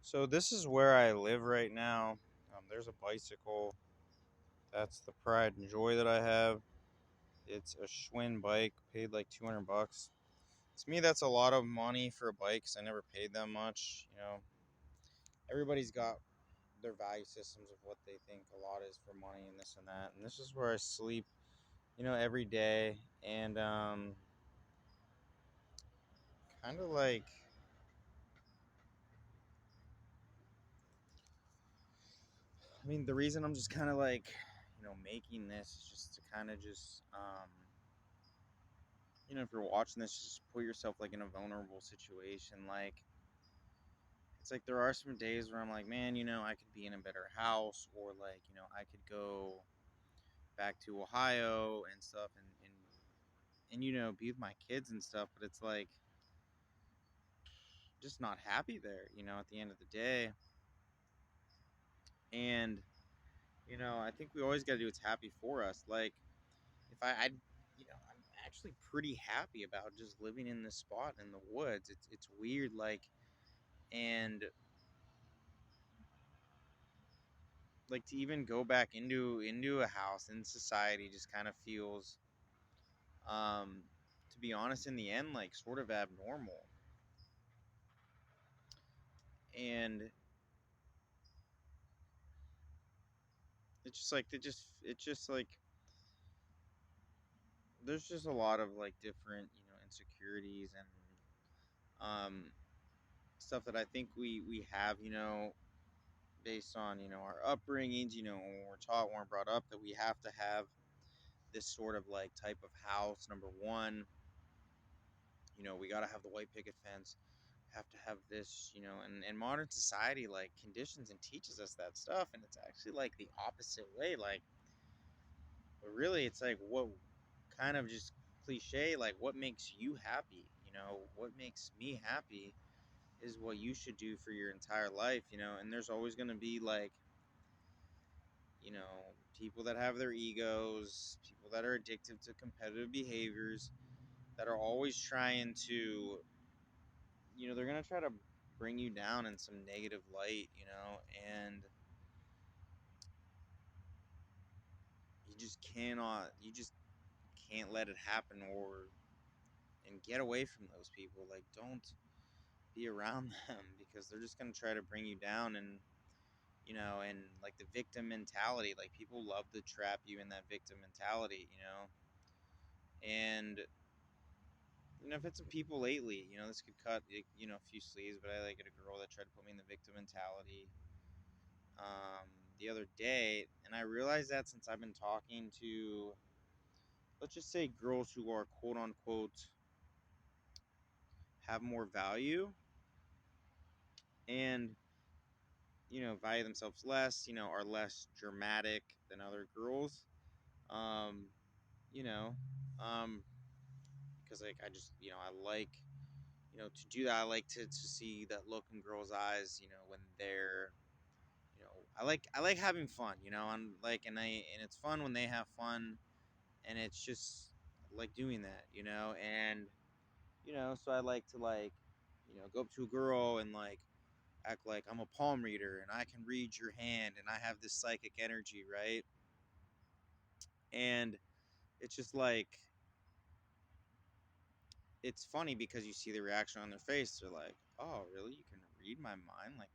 So this is where I live right now. There's a bicycle. That's the pride and joy that I have. It's a Schwinn bike. Paid like 200 bucks. To me, that's a lot of money for a bike 'cause I never paid that much. Everybody's got their value systems of what they think a lot is for money and this and that. And this is where I sleep, every day. And kind of like, the reason I'm just kind of like, making this is just to kind of just if you're watching this, just put yourself like in a vulnerable situation. Like, it's like there are some days where I'm like, man, I could be in a better house, or like, I could go back to Ohio and stuff, and be with my kids and stuff. But it's like just not happy there, at the end of the day. And I think we always got to do what's happy for us. Like, if I'm actually pretty happy about just living in this spot in the woods. It's weird, like, and like to even go back into a house in society just kind of feels um to be honest, in the end, like sort of abnormal. And it's just like there's just a lot of like different insecurities and um stuff that I think we have, based on our upbringings, when we're taught, when we're brought up, that we have to have this sort of like type of house. Number one, we got to have the white picket fence, have to have this, and modern society like conditions and teaches us that stuff, and it's actually like the opposite way. Like, but really, it's like what kind of just cliche, like what makes you happy, what makes me happy is what you should do for your entire life, and there's always going to be like, people that have their egos, people that are addicted to competitive behaviors, that are always trying to, they're going to try to bring you down in some negative light, and you just can't let it happen, or and get away from those people. Like, don't be around them because they're just going to try to bring you down. And like the victim mentality, like people love to trap you in that victim mentality, and I've had some people lately, this could cut, a few sleeves, but I like a girl that tried to put me in the victim mentality um, the other day, and I realized that since I've been talking to, let's just say, girls who are quote unquote have more value and value themselves less, are less dramatic than other girls, um, you know, um, because like I just I like to do that. I like to see that look in girls' eyes, when they're I like having fun, and like and it's fun when they have fun, and it's just like doing that, and so I like to like go up to a girl and like act like I'm a palm reader and I can read your hand and I have this psychic energy, right? And it's just like it's funny because you see the reaction on their face. They're like, "Oh, really? You can read my mind like